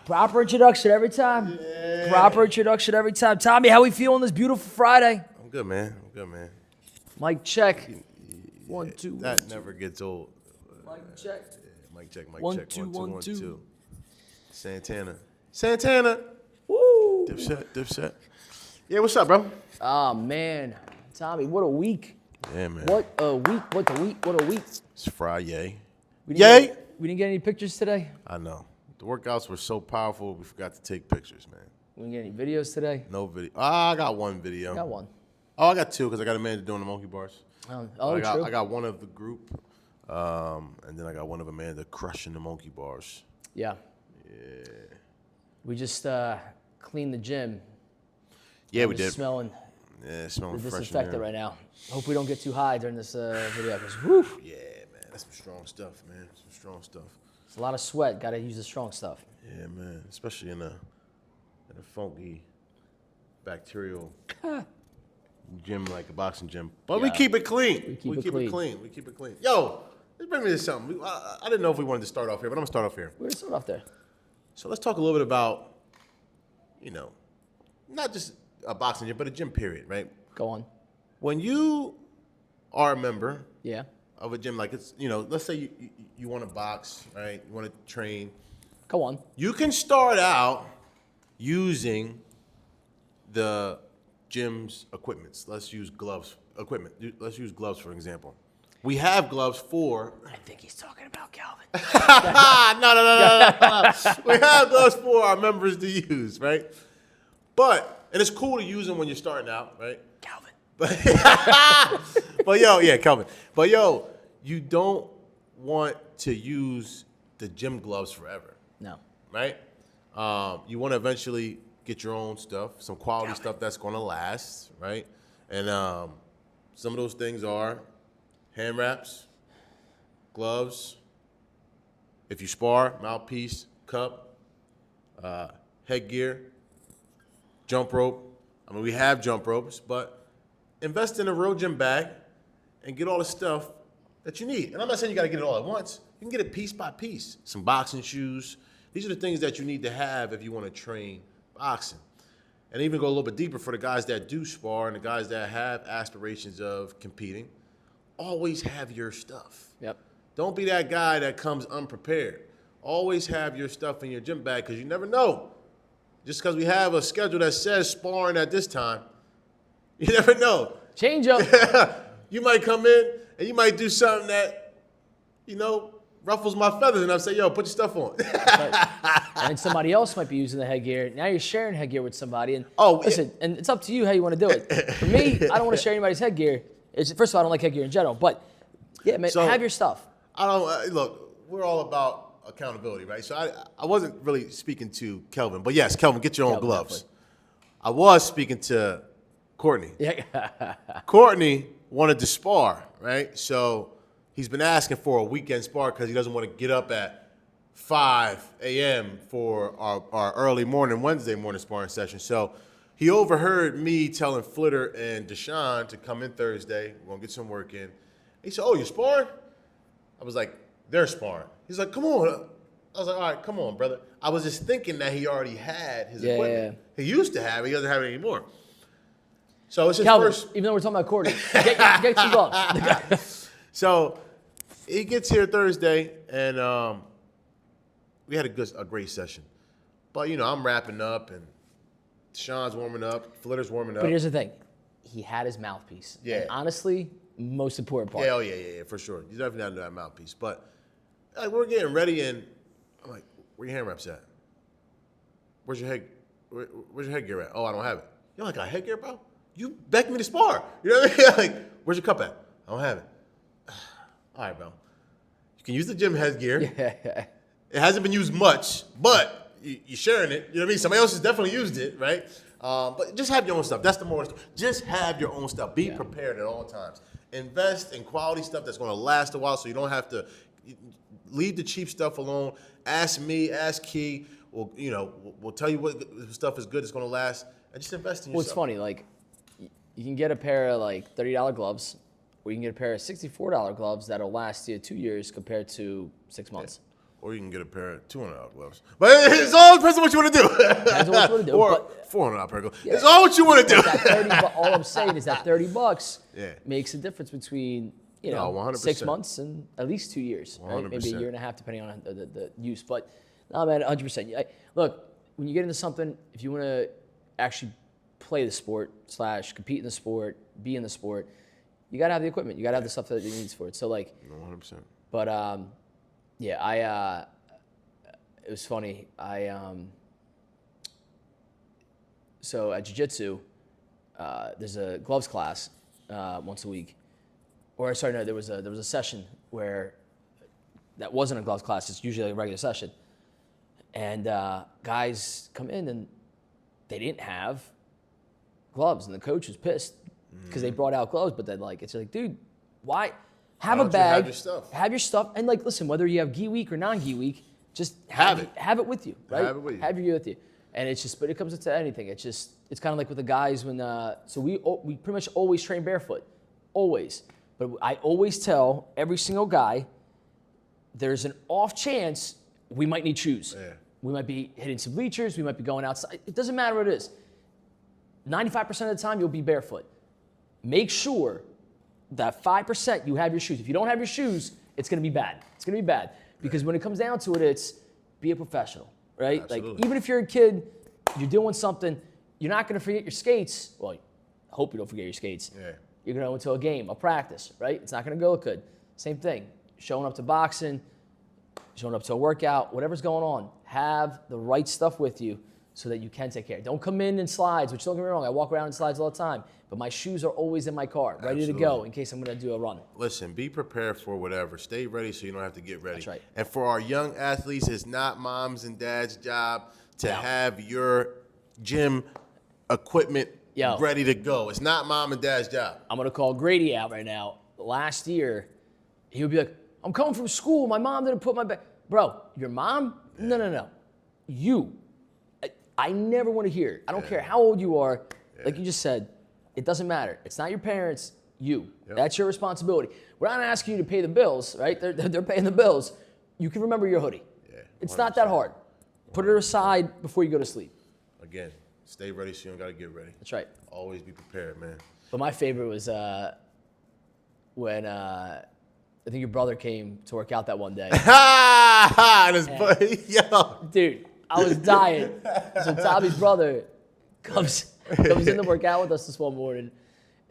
Proper introduction every time. Yeah. Proper introduction every time. Tommy, how we feeling this beautiful Friday? I'm good, man. Mic check. Yeah, 1, 2. That 1, 2. never gets old. Mic check. Mic check. 1, 2, 1, 2. Santana. Woo. Dipset. Yeah, what's up, bro? Oh, man. Tommy, what a week. Yeah, man. What a week. It's Friday. We didn't get any pictures today? I know. The workouts were so powerful, we forgot to take pictures, man. We didn't get any videos today? No video. I got one video. Got one. Oh, I got two because I got Amanda doing the monkey bars. True. I got one of the group, and then I got one of Amanda crushing the monkey bars. Yeah. We just cleaned the gym. Yeah, we did. Smelling smelling fresh. Disinfectant right now. Hope we don't get too high during this video. Woo. Yeah, man, that's some strong stuff, man. It's a lot of sweat. Got to use the strong stuff. Yeah, man, especially in a funky, bacterial gym like a boxing gym. But we keep it clean. We keep it clean. Yo, let's bring me to something. I didn't know if we wanted to start off here, but I'm gonna start off here. We're gonna start off there. So let's talk a little bit about, not just a boxing gym, but a gym period, right? Go on. When you are a member of a gym, like it's, let's say you want to box, right? You want to train. Go on. You can start out using the gym's equipment. Let's use gloves, for example. We have gloves for... I think he's talking about Calvin. No. We have gloves for our members to use, right? And it's cool to use them when you're starting out, right? Calvin. Calvin. But you don't want to use the gym gloves forever. No. Right? You want to eventually get your own stuff, some quality stuff that's going to last, right? And some of those things are hand wraps, gloves, if you spar, mouthpiece, cup, headgear, jump rope. I mean, we have jump ropes, but invest in a real gym bag and get all the stuff that you need. And I'm not saying you got to get it all at once. You can get it piece by piece. Some boxing shoes. These are the things that you need to have if you want to train boxing. And even go a little bit deeper for the guys that do spar and the guys that have aspirations of competing. Always have your stuff. Yep. Don't be that guy that comes unprepared. Always have your stuff in your gym bag because you never know. Just because we have a schedule that says sparring at this time, you never know. Change up. You might come in and you might do something that, ruffles my feathers, and I'll say, yo, put your stuff on. Right. And somebody else might be using the headgear. Now you're sharing headgear with somebody. And listen, and it's up to you how you want to do it. For me, I don't want to share anybody's headgear. First of all, I don't like headgear in general. But, yeah, man, have your stuff. Look, we're all about accountability, right? So I wasn't really speaking to Kelvin. But, yes, Kelvin, get your own gloves. Definitely. I was speaking to Courtney. Yeah. Courtney wanted to spar, right? So he's been asking for a weekend spar because he doesn't want to get up at 5 a.m. for our early morning, Wednesday morning sparring session. So he overheard me telling Flitter and Deshaun to come in Thursday. We're going to get some work in. He said, oh, you're sparring? I was like, they're sparring. He's like, come on. I was like, all right, come on, brother. I was just thinking that he already had his equipment. Yeah. He used to have it. He doesn't have it anymore. So it's his Calvin, first. Even though we're talking about Courtney, get some gloves. So he gets here Thursday, and we had a great session. But, I'm wrapping up, and Sean's warming up, Flitter's warming up. But here's the thing. He had his mouthpiece. Yeah. And honestly, most important part. Yeah, for sure. You definitely got to do that mouthpiece. But we're getting ready, and I'm like, where your hand wraps at? Where's your headgear at? Oh, I don't have it. You don't got headgear, bro? You begged me to spar. You know what I mean? Like, where's your cup at? I don't have it. All right, bro. You can use the gym headgear. Yeah. It hasn't been used much, but you're sharing it. You know what I mean? Somebody else has definitely used it, right? But just have your own stuff. That's the moral. Just have your own stuff. Be prepared at all times. Invest in quality stuff that's going to last a while so you don't have to leave the cheap stuff alone. Ask me, ask Key. We'll tell you what stuff is good, it's going to last. And just invest in yourself. Well, it's funny. Like, you can get a pair of, $30 gloves or you can get a pair of $64 gloves that'll last you 2 years compared to 6 months. Or you can get a pair of $200 gloves. But it's all depends on what you want to do. Depends on what you want to do. Or $400 pair of gloves. It's all what you want to do. All I'm saying is that $30 Yeah. makes a difference between 100%. 6 months and at least 2 years, right? Maybe a 100%. year and a half, depending on the use. But no, man, 100%. Look, when you get into something, if you want to actually play the sport / compete in the sport, be in the sport, you got to have the equipment. You got to have the stuff that it needs for it. So, like, 100%. but yeah, it was funny. So at jiu-jitsu, there's a gloves class once a week. Or sorry, no, there was a session where that wasn't a gloves class. It's usually a regular session. And guys come in and they didn't have gloves, and the coach was pissed because they brought out gloves. But then it's like, dude, why? Have a bag. Have your stuff. And listen, whether you have gi week or non-gi week, just have it with you, right? Have it with you. Have your gear with you. And it's just, but it comes to anything. It's kind of like with the guys when, so we pretty much always train barefoot, always. But I always tell every single guy, there's an off chance we might need shoes. Yeah. We might be hitting some bleachers. We might be going outside. It doesn't matter what it is. 95% of the time, you'll be barefoot. Make sure that 5% you have your shoes. If you don't have your shoes, it's going to be bad. It's going to be bad. Because when it comes down to it, it's be a professional, right? Absolutely. Like, even if you're a kid, you're doing something, you're not going to forget your skates. Well, I hope you don't forget your skates. Yeah. You're going to go into a game, a practice, right? It's not going to go good. Same thing. Showing up to boxing, showing up to a workout, whatever's going on, have the right stuff with you so that you can take care. Don't come in slides, which don't get me wrong, I walk around in slides all the time, but my shoes are always in my car, ready to go in case I'm going to do a run. Listen, be prepared for whatever. Stay ready so you don't have to get ready. That's right. And for our young athletes, it's not mom's and dad's job to have your gym equipment ready to go. It's not mom and dad's job. I'm going to call Grady out right now. Last year, he would be like, I'm coming from school. My mom didn't put my bag. Bro, your mom? No. You. I never want to hear it. I don't care how old you are. Like you just said, it doesn't matter. It's not your parents, you. Yep. That's your responsibility. We're not asking you to pay the bills, right? They're paying the bills. You can remember your hoodie. Yeah, it's not that hard. Put it aside before you go to sleep. Again, stay ready so you don't got to get ready. That's right. Always be prepared, man. But my favorite was when I think your brother came to work out that one day. And his buddy, yo. Dude, I was dying. So Tommy's brother comes in to work out with us this one morning,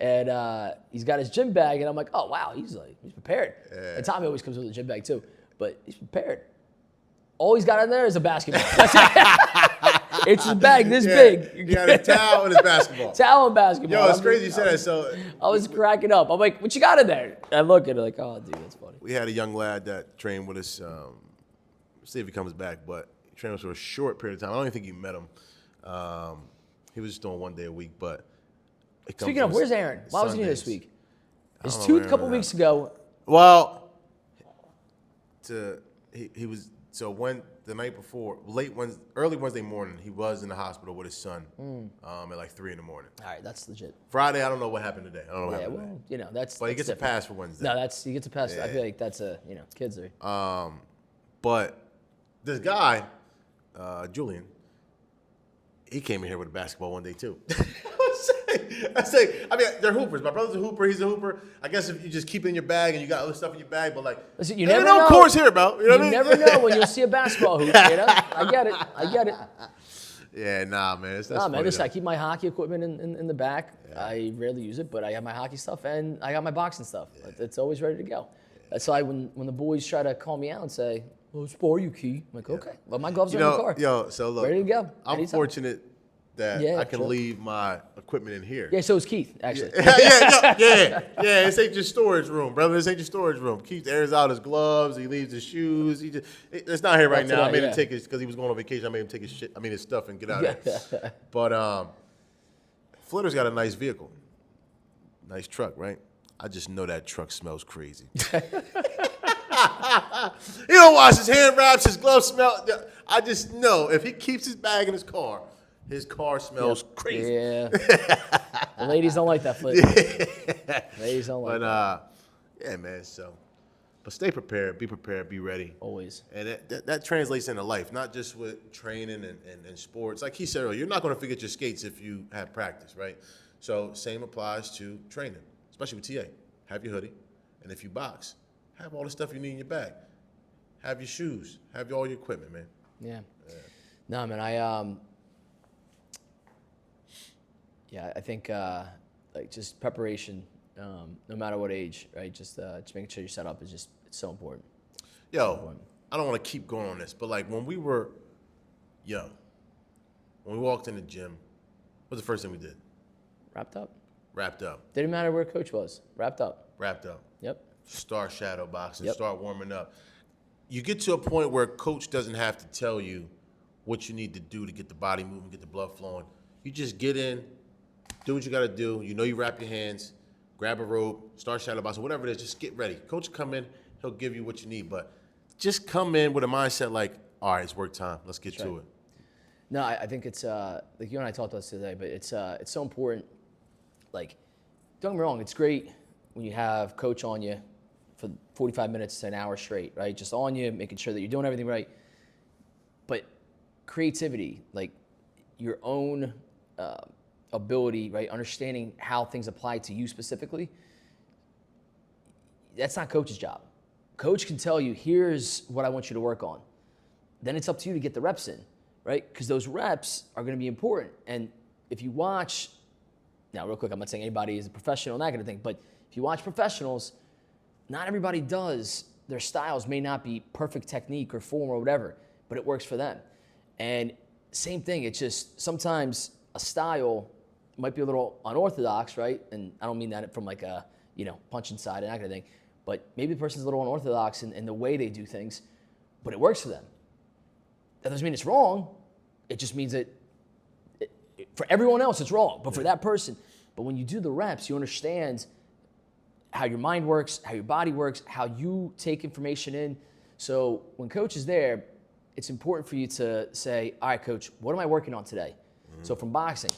and he's got his gym bag, and I'm like, oh wow, he's prepared. Yeah. And Tommy always comes with a gym bag too, but he's prepared. All he's got in there is a basketball. It's his bag this big. He got a towel and his basketball. Towel and basketball. Yo, it's crazy you said that. So I was cracking up. I'm like, what you got in there? And I look at it like, oh, dude, that's funny. we had a young lad that trained with us. See if he comes back, but he trained with us for a short period of time. I don't even think you met him. He was just doing 1 day a week, but Speaking of, where's Aaron? Why wasn't he here this week? His don't know tooth where a couple Aaron weeks ago. Well, he was the night before, early Wednesday morning, he was in the hospital with his son at like 3 a.m. All right, that's legit. Friday, I don't know what happened today. I don't know what happened today. You know, that's. But he that's gets different. a pass for Wednesday. No, he gets a pass. I feel like that's kids are. But this guy, Julian, he came in here with a basketball one day too. I mean, they're hoopers. My brother's a hooper. He's a hooper. I guess if you just keep it in your bag and you got other stuff in your bag, but listen, you never know. No course here, bro. You know what I mean? never know when you'll see a basketball hoop. You know, I get it. Yeah, nah, man. That's Nah, man. funny, Listen, though. I keep my hockey equipment in the back. Yeah. I rarely use it, but I have my hockey stuff and I got my boxing stuff. Yeah. It's always ready to go. That's why when the boys try to call me out and say, "Well, spare you, Key," I'm like, okay. Well, my gloves are in the car. Yo, so look, ready to go. I'm Anytime. fortunate that I can leave my equipment in here. Yeah, so is Keith, actually. Yeah. This ain't your storage room, brother. This ain't your storage room. Keith airs out his gloves. He leaves his shoes. It's not here right now. I made him take his, because he was going on vacation. I made him take his stuff and get out of there. But Flitter's got a nice vehicle, nice truck, right? I just know that truck smells crazy. He don't wash his hand wraps, his gloves smell. I just know if he keeps his bag in his car smells crazy. Yeah. The ladies don't like that, Flip. Ladies don't like that. Yeah, man. So, but stay prepared, be ready. Always. And that translates into life, not just with training and sports. Like he said earlier, you're not going to forget your skates if you have practice, right? So same applies to training, especially with TA. Have your hoodie, and if you box, have all the stuff you need in your bag. Have your shoes, have all your equipment, man. Yeah. No, man, I think like just preparation, no matter what age, right? Just making sure you're set up it's so important. Yo, I don't want to keep going on this, but like when we were young, when we walked in the gym, what's the first thing we did? Wrapped up. Didn't matter where coach was. Wrapped up. Yep. Start shadow boxing, Yep. start warming up. You get to a point where coach doesn't have to tell you what you need to do to get the body moving, get the blood flowing. You just get in, do what you got to do. You know you wrap your hands, grab a rope, start shadow boxing, whatever it is, just get ready. Coach come in, he'll give you what you need, but just come in with a mindset like, all right, it's work time. Let's get to it. No, I think it's like you and I talked about this today, but it's so important. Like, don't get me wrong, it's great when you have coach on you for 45 minutes to an hour straight, right? Just on you, making sure that you're doing everything right. But creativity, like your own ability, right? Understanding how things apply to you specifically, that's not coach's job. Coach can tell you, here's what I want you to work on. Then it's up to you to get the reps in, right? Because those reps are going to be important. And if you watch, now real quick, I'm not saying anybody is a professional and that kind of thing, but if you watch professionals, not everybody does. Their styles may not be perfect technique or form or whatever, but it works for them. And same thing, it's just sometimes a style might be a little unorthodox, right? And I don't mean that from like a, punch inside and that kind of thing, but maybe the person's a little unorthodox in the way they do things, but it works for them. That doesn't mean it's wrong. It just means that for everyone else it's wrong, but for that person. But when you do the reps, you understand how your mind works, how your body works, how you take information in. So when coach is there, it's important for you to say, all right, coach, what am I working on today? Mm-hmm. So from boxing,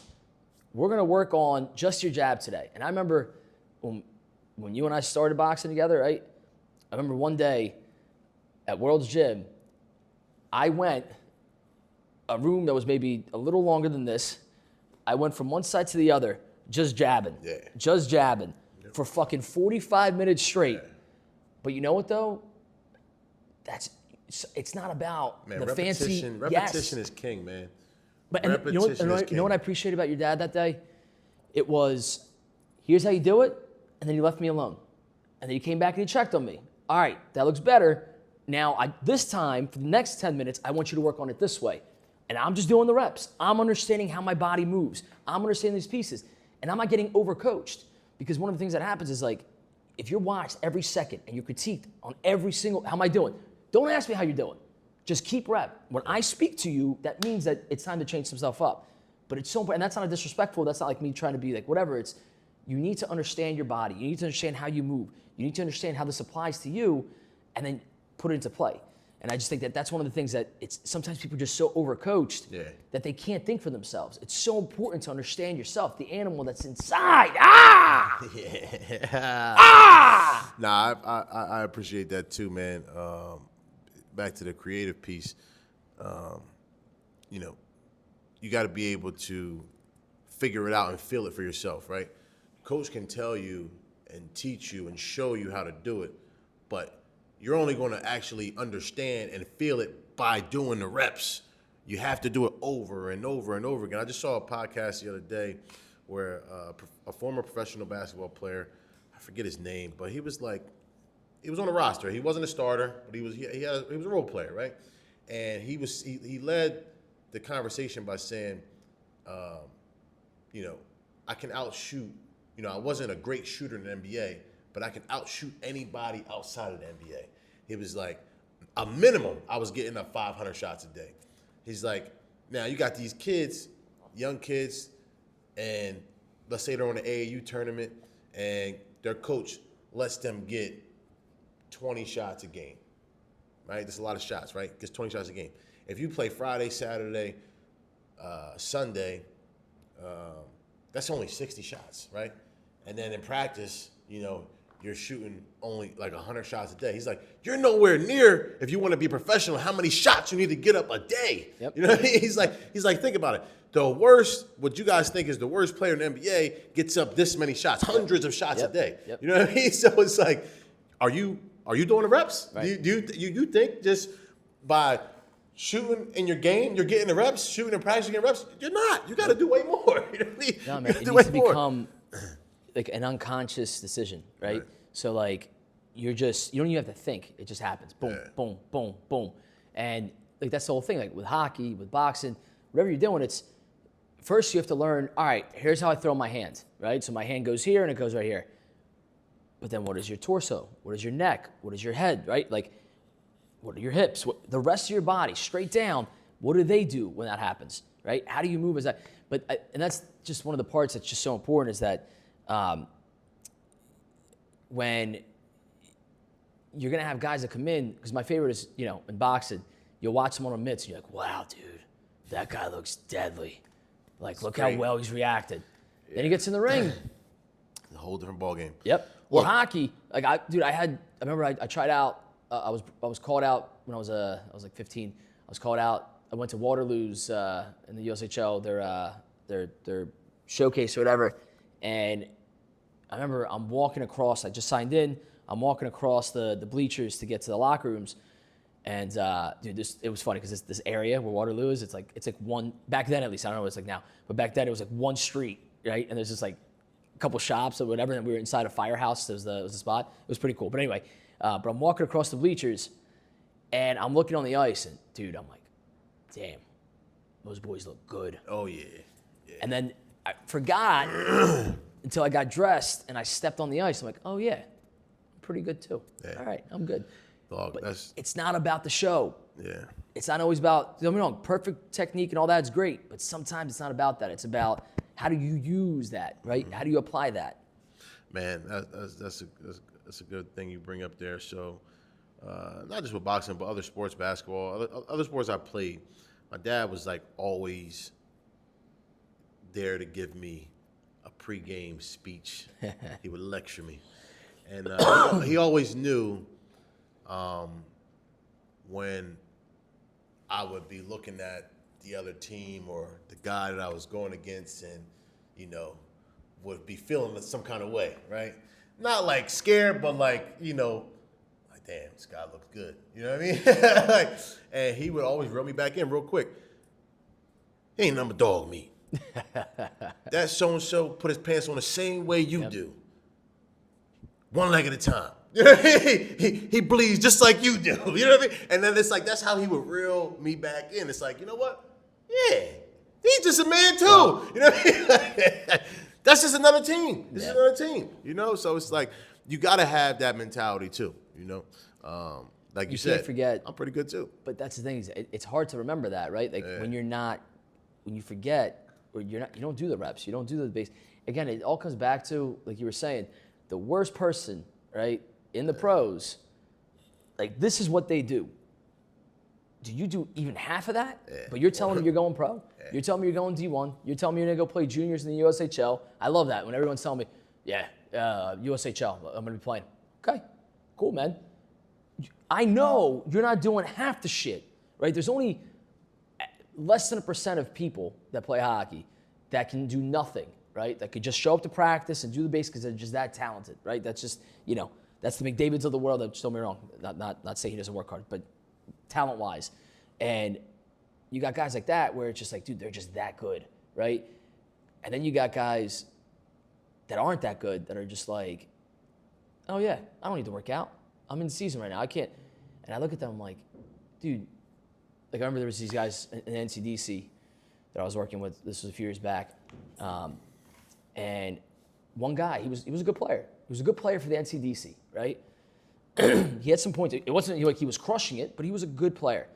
we're going to work on just your jab today. And I remember when you and I started boxing together, right? I remember one day at World's Gym, I went a room that was maybe a little longer than this. I went from one side to the other, just jabbing. Yeah. Just jabbing. For fucking 45 minutes straight. Yeah. But you know what though? It's not about the fancy. Repetition is king, man. But you know what I appreciate about your dad that day? It was, here's how you do it, and then he left me alone. And then he came back and he checked on me. All right, that looks better. Now, this time, for the next 10 minutes, I want you to work on it this way. And I'm just doing the reps. I'm understanding how my body moves. I'm understanding these pieces. And I'm not getting overcoached. Because one of the things that happens is like, if you're watched every second and you're critiqued on every single, how am I doing? Don't ask me how you're doing. Just keep rep. When I speak to you, that means that it's time to change some stuff up. But it's so important, and that's not a disrespectful, that's not like me trying to be like whatever. It's, you need to understand your body. You need to understand how you move. You need to understand how this applies to you, and then put it into play. And I just think that that's one of the things that sometimes people are just so overcoached that they can't think for themselves. It's so important to understand yourself, the animal that's inside. Nah, I appreciate that too, man. Back to the creative piece, you got to be able to figure it out and feel it for yourself, right? Coach can tell you and teach you and show you how to do it, but you're only going to actually understand and feel it by doing the reps. You have to do it over and over and over again. I just saw a podcast the other day where a former professional basketball player, I forget his name, but he was on the roster. He wasn't a starter, but he was a role player, right? And he led the conversation by saying, I can outshoot. I wasn't a great shooter in the NBA, but I can outshoot anybody outside of the NBA. He was like, a minimum, I was getting up 500 shots a day. He's like, now you got these kids, young kids, and let's say they're on the AAU tournament, and their coach lets them get 20 shots a game, right? That's a lot of shots, right? Gets 20 shots a game. If you play Friday, Saturday, Sunday, that's only 60 shots, right? And then in practice, you're shooting only like 100 shots a day. He's like, you're nowhere near, if you want to be professional, how many shots you need to get up a day. Yep. You know what I mean? He's like, think about it. The worst, what you guys think is the worst player in the NBA gets up this many shots, hundreds of shots a day. Yep. You know what I mean? So it's like, are you doing the reps? Right. Do you think just by shooting in your game, you're getting the reps, shooting and practicing your reps? You're not. You got to do way more. You know what I mean? No, You man, gotta it do needs way to more. become like an unconscious decision, right? So like you don't even have to think; it just happens. Boom, boom, boom, boom, and like that's the whole thing. Like with hockey, with boxing, whatever you're doing, it's first you have to learn. All right, here's how I throw my hand, right? So my hand goes here and it goes right here. But then what is your torso? What is your neck? What is your head, right? Like what are your hips? The rest of your body, straight down. What do they do when that happens, right? How do you move as that? And that's just one of the parts that's just so important is that when you're going to have guys that come in, because my favorite is, in boxing, you'll watch someone on mitts and you're like, wow, dude, that guy looks deadly. Like, look how well he's reacted. Yeah. Then he gets in the ring. A whole different ballgame. Yep. Well, hockey, like I remember I tried out. I was called out when I was like 15. I was called out. I went to Waterloo's in the USHL, their showcase or whatever, and I remember I'm walking across. I just signed in. I'm walking across the bleachers to get to the locker rooms, and dude, it was funny because this area where Waterloo is, it's like one back then at least. I don't know what it's like now, but back then it was like one street, right? And there's just like a couple shops or whatever, and we were inside a firehouse. It was the spot. It was pretty cool. But anyway, but I'm walking across the bleachers, and I'm looking on the ice, and dude, I'm like, damn, those boys look good. Oh yeah. And then I forgot until I got dressed and I stepped on the ice. I'm like, oh yeah, I'm pretty good too. Yeah. All right, I'm good. Dog, But it's not about the show. Yeah. It's not always about, don't get me wrong, perfect technique and all that's great, but sometimes it's not about that. It's about how do you use that, right? How do you apply that? Man, that's a good thing you bring up there. So, not just with boxing, but other sports, basketball, other sports I played. My dad was like always there to give me a pregame speech. He would lecture me, and he always knew when I would be looking at the other team or the guy that I was going against, and would be feeling some kind of way, right? Not like scared, but like like damn, this guy looks good. You know what I mean? And he would always reel me back in real quick. He ain't number dog meat. That so-and-so put his pants on the same way you do. One leg at a time. He bleeds just like you do. You know what I mean? And then it's like, that's how he would reel me back in. It's like, you know what? Yeah, he's just a man too. You know what I mean? That's just another team. This is another team. So it's like, you got to have that mentality too. Like you said, can't forget. I'm pretty good too. But that's the thing, is it's hard to remember that, right? Like when you forget, or you don't do the reps, you don't do the base. Again, it all comes back to, like you were saying, the worst person, right, in the pros, like this is what they do. Do you do even half of that? Yeah. But you're telling me you're going pro? Yeah. You're telling me you're going D1? You're telling me you're going to go play juniors in the USHL? I love that when everyone's telling me, USHL, I'm going to be playing. Okay, cool, man. I know you're not doing half the shit, right? There's only less than 1% of people that play hockey that can do nothing, right? That could just show up to practice and do the basics because they're just that talented, right? That's just, that's the McDavids of the world. That, don't get me wrong, not saying he doesn't work hard, but talent-wise. And you got guys like that where it's just like, dude, they're just that good, right? And then you got guys that aren't that good that are just like, oh yeah, I don't need to work out. I'm in season right now. I can't. And I look at them, I'm like, dude, like I remember there was these guys in NCDC that I was working with. This was a few years back. And one guy, he was a good player. He was a good player for the NCDC, right? He had some points. It wasn't like he was crushing it, but he was a good player.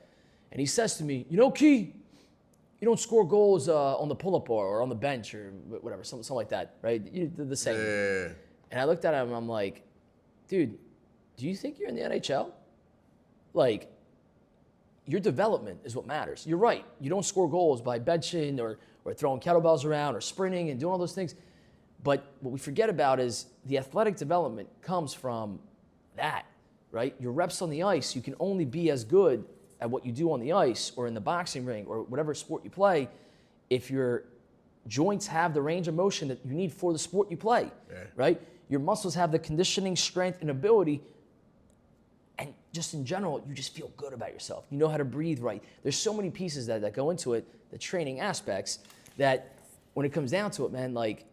And he says to me, Key, you don't score goals on the pull-up bar or on the bench or whatever, something like that, right? You did the same. Yeah. And I looked at him and I'm like, dude, do you think you're in the NHL? Like, your development is what matters. You're right. You don't score goals by benching or or throwing kettlebells around or sprinting and doing all those things. But what we forget about is the athletic development comes from that, right? Your reps on the ice, you can only be as good at what you do on the ice or in the boxing ring or whatever sport you play if your joints have the range of motion that you need for the sport you play, right? Your muscles have the conditioning, strength, and ability. And just in general, you just feel good about yourself. You know how to breathe right. There's so many pieces that go into it, the training aspects, that when it comes down to it, man, like,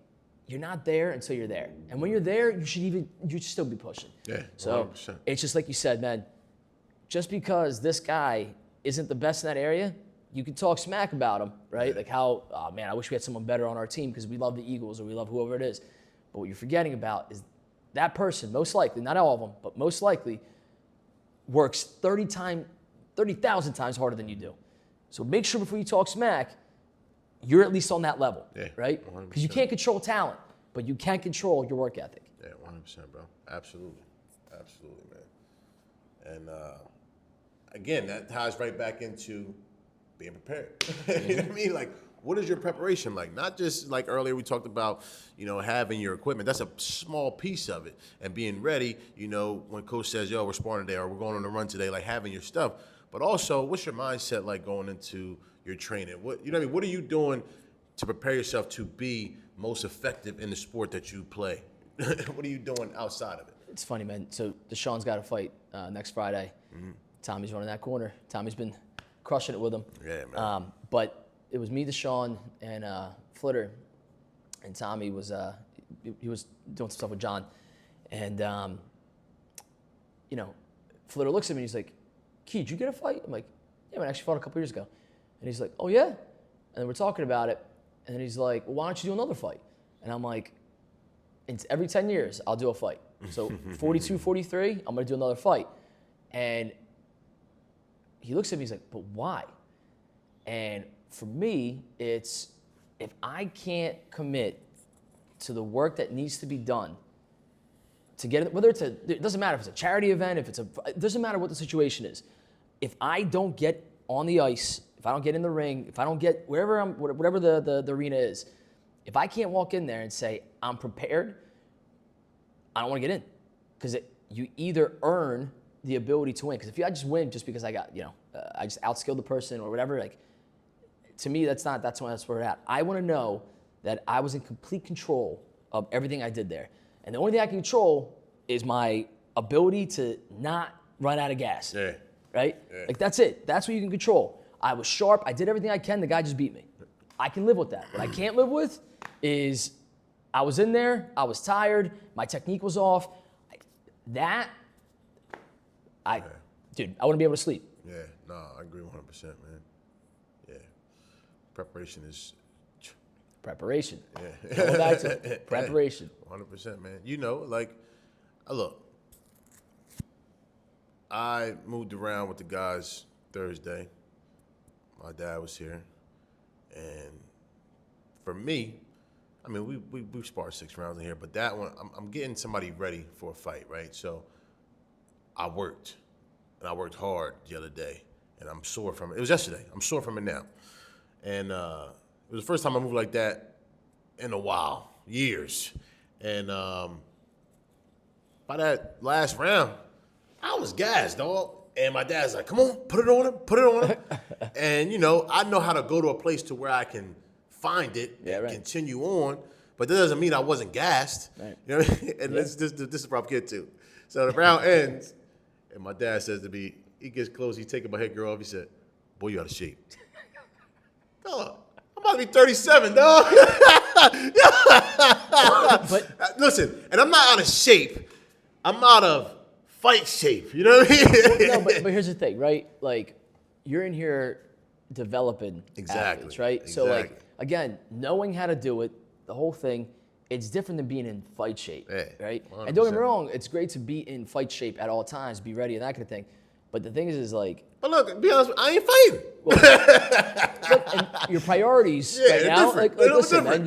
you're not there until you're there. And when you're there, you should still be pushing. Yeah, 100%. So it's just like you said, man, just because this guy isn't the best in that area, you can talk smack about him, right? Yeah. Like how, oh man, I wish we had someone better on our team because we love the Eagles or we love whoever it is. But what you're forgetting about is that person, most likely, not all of them, but most likely, works 30,000 times harder than you do. So make sure before you talk smack, you're at least on that level, right? 100%. Because you can't control talent, but you can control your work ethic. Yeah, 100%, bro. Absolutely, man. And again, that ties right back into being prepared. You know what I mean? Like, what is your preparation like? Not just like earlier we talked about, having your equipment. That's a small piece of it. And being ready, when coach says, yo, we're sparring today or we're going on a run today, like having your stuff. But also, what's your mindset like going into your training? What are you doing to prepare yourself to be most effective in the sport that you play? What are you doing outside of it? It's funny, man. So Deshaun's got a fight next Friday. Mm-hmm. Tommy's running that corner. Tommy's been crushing it with him. Yeah, man. But it was me, Deshaun, and Flitter, and Tommy was he was doing some stuff with John, and Flitter looks at me and he's like, "Key, did you get a fight?" I'm like, "Yeah, man, I actually fought a couple years ago." And he's like, "Oh yeah," and then we're talking about it, and then he's like, "Well, why don't you do another fight?" And I'm like, "It's every 10 years I'll do a fight. So 42, 43, I'm gonna do another fight." And he looks at me, he's like, "But why?" And for me, it's if I can't commit to the work that needs to be done to get it, it doesn't matter if it's a charity event, it doesn't matter what the situation is. If I don't get on the ice, if I don't get in the ring, if I don't get whatever the arena is, if I can't walk in there and say, I'm prepared, I don't want to get in. Because you either earn the ability to win. Because if I just win just because I got, I just outskilled the person or whatever, like, to me, that's where we're at. I want to know that I was in complete control of everything I did there. And the only thing I can control is my ability to not run out of gas. Yeah. Right? Yeah. Like, that's it. That's what you can control. I was sharp. I did everything I can. The guy just beat me. I can live with that. What I can't live with is I was in there. I was tired. My technique was off. Dude, I wouldn't be able to sleep. Yeah, no, I agree 100%, man. Yeah. Preparation is... Preparation. Yeah. Going back to it. Preparation. 100%, man. Look, I moved around with the guys Thursday. My dad was here. And for me, I mean, we sparred 6 rounds in here, but that one, I'm getting somebody ready for a fight, right? So I worked, and I worked hard the other day, and I'm sore from it. It was yesterday. I'm sore from it now. And it was the first time I moved like that in a while, years. And by that last round, I was gassed, dog. And my dad's like, come on, put it on him. And, I know how to go to a place to where I can find it and continue on. But that doesn't mean I wasn't gassed. Right. You know what I mean? And this is where I'm getting to. So the round ends, and my dad says to me, he gets close, he's taking my headgear off. He said, boy, you out of shape. Dog, I'm about to be 37, dog. But listen, and I'm not out of shape. I'm out of fight shape. You know what I mean? No, but here's the thing, right? Like, you're in here developing athletes, right? Exactly. So, like, again, knowing how to do it, the whole thing, it's different than being in fight shape, right? 100%. And don't get me wrong, it's great to be in fight shape at all times, be ready and that kind of thing. But the thing is like... But look, be honest, I ain't fighting. Well, and your priorities right now, different. like listen, man,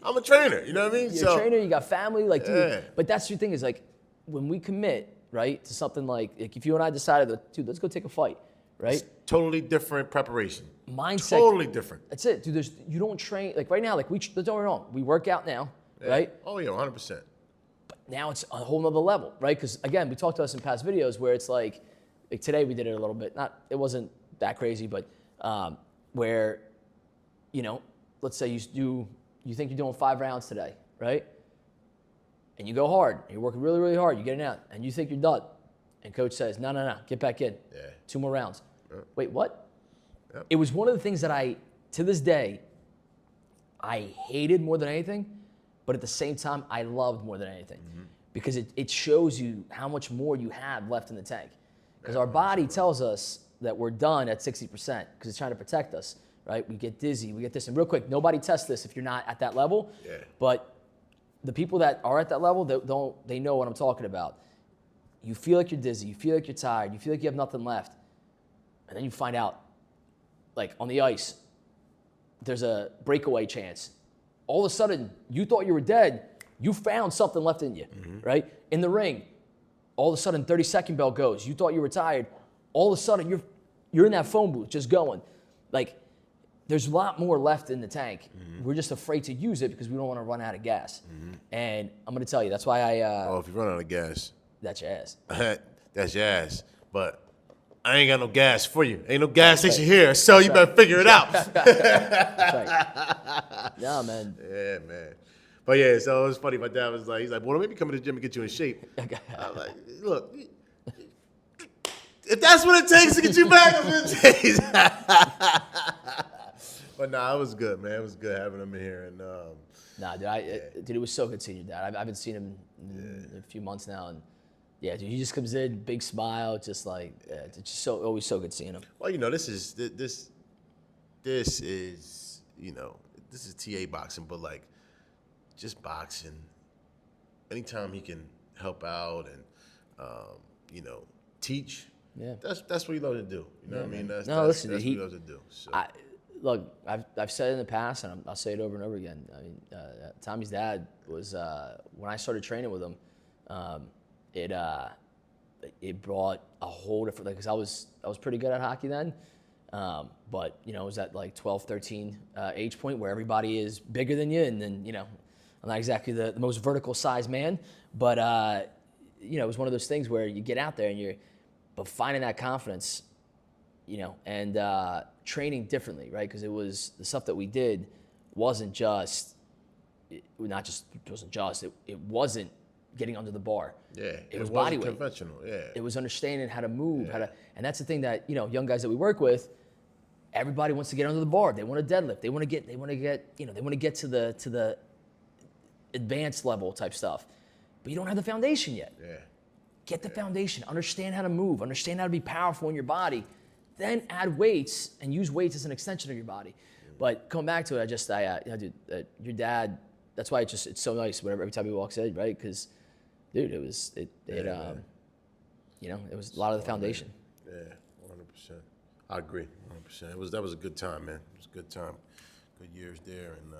I'm a trainer, you know what I mean? You're a trainer, you got family, like, dude. But that's the thing is, like, when we commit, right, to something like if you and I decided, dude, let's go take a fight, right? totally different preparation. Mindset. Totally different. That's it, dude. You don't train like right now. Like don't get me wrong, we work out now, right? Oh yeah, 100%. But now it's a whole nother level, right? Because again, we talked to us in past videos where it's like today we did it a little bit. It wasn't that crazy, but where, let's say you think you're doing 5 rounds today, right? And you go hard, and you're working really, really hard. You get it out, and you think you're done, and coach says, no, get back in. Yeah. 2 more rounds. Wait, what? Yep. It was one of the things that to this day, I hated more than anything, but at the same time, I loved more than anything. Because it shows you how much more you have left in the tank. Because our body tells us that we're done at 60% because it's trying to protect us, right? We get dizzy, we get this. And real quick, nobody tests this if you're not at that level. Yeah. But the people that are at that level, they know what I'm talking about. You feel like you're dizzy, you feel like you're tired, you feel like you have nothing left. And then you find out, like on the ice, there's a breakaway chance. All of a sudden, you thought you were dead. You found something left in you, right? In the ring, all of a sudden, 30-second bell goes. You thought you were tired. All of a sudden, you're in that phone booth just going. Like, there's a lot more left in the tank. We're just afraid to use it because we don't want to run out of gas. And I'm going to tell you, that's why If you run out of gas. That's your ass. That's your ass. But I ain't got no gas for you. Ain't no gas station here, so you better figure it out. That's right. No, man. Yeah, man. But yeah, so it was funny. My dad was like, he's like, well, maybe come to the gym and get you in shape. I was like, look, if that's what it takes to get you back, that's what it takes. But nah, it was good, man. It was good having him in here. And Nah, dude, dude, it was so good seeing your dad. I haven't seen him in a few months now, and yeah, dude, he just comes in, big smile, just like it's just always so good seeing him. Well, this is TA boxing, but like just boxing. Anytime he can help out and teach, yeah, that's what he loves to do. You know what I mean? That's listen, what he loves to do. So. Look, I've said it in the past, and I'll say it over and over again. I mean, Tommy's dad was when I started training with him. It brought a whole different, because I was pretty good at hockey then, but it was at like 12, 13 age point where everybody is bigger than you, and then I'm not exactly the most vertical sized man, but it was one of those things where you get out there and but finding that confidence, and training differently, right? Because it was the stuff that we did wasn't getting under the bar. Yeah, it was body weight. Conventional. Yeah, it was understanding how to move, and that's the thing that young guys that we work with. Everybody wants to get under the bar. They want to deadlift. They want to get to the advanced level type stuff, but you don't have the foundation yet. Yeah, get the foundation. Understand how to move. Understand how to be powerful in your body. Then add weights and use weights as an extension of your body. But coming back to it, dude, your dad. That's why it's so nice whenever every time he walks in, right? Because, dude, it was a lot of the foundation. Yeah, 100%. I agree, 100%. That was a good time, man. It was a good time, good years there, and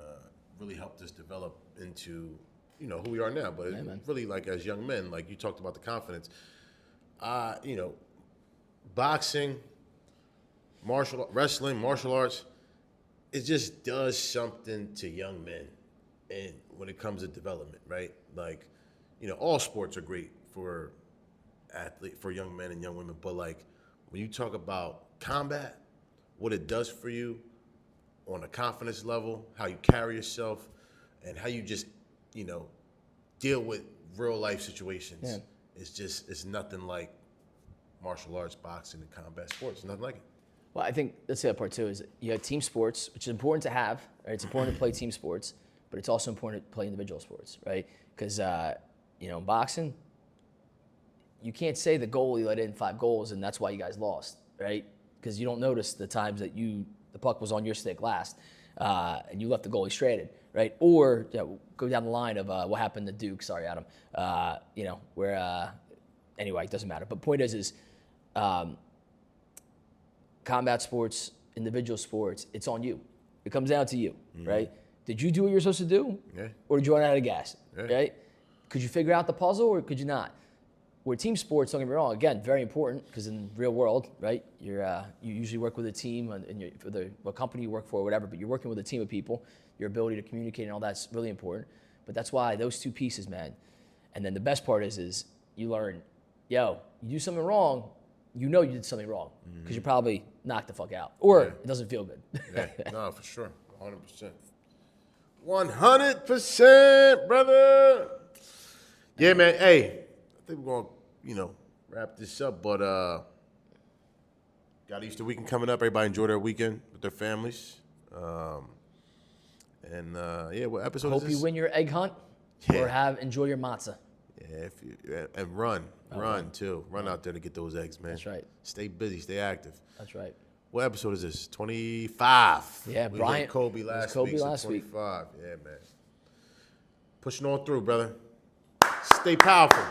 really helped us develop into who we are now. But really, like as young men, like you talked about the confidence. Boxing, wrestling, martial arts, it just does something to young men. And when it comes to development, right? Like, all sports are great for young men and young women. But like, when you talk about combat, what it does for you on a confidence level, how you carry yourself, and how you just, deal with real life situations, it's nothing like martial arts, boxing, and combat sports. Nothing like it. Well, I think that's the other part too. Is you have team sports, which is important to have. Right? It's important to play team sports. But it's also important to play individual sports, right? Because, in boxing, you can't say the goalie let in 5 goals and that's why you guys lost, right? Because you don't notice the times that the puck was on your stick last and you left the goalie stranded, right? Or go down the line of what happened to Duke. Sorry, Adam. Anyway, it doesn't matter. But point is combat sports, individual sports, it's on you. It comes down to you, right? Did you do what you're supposed to do? Yeah. Or did you run out of gas? Yeah. Right? Could you figure out the puzzle or could you not? where team sports, don't get me wrong, again, very important because in the real world, right, you usually work with a team for what company you work for or whatever, but you're working with a team of people. Your ability to communicate and all that's really important. But that's why those two pieces, man. And then the best part is you learn, you do something wrong, you know you did something wrong because you probably knocked the fuck out or it doesn't feel good. Yeah, no, for sure. 100%. 100%, brother. Yeah, man. Hey, I think we're going to, wrap this up. But got Easter weekend coming up. Everybody enjoy their weekend with their families. What episode Hope is this? you win your egg hunt or enjoy your matzah. Yeah, and run too. Run out there to get those eggs, man. That's right. Stay busy, stay active. That's right. What episode is this? 25. Yeah, we Brian. hit Kobe last week. 25. Yeah, man. Pushing on through, brother. Stay powerful.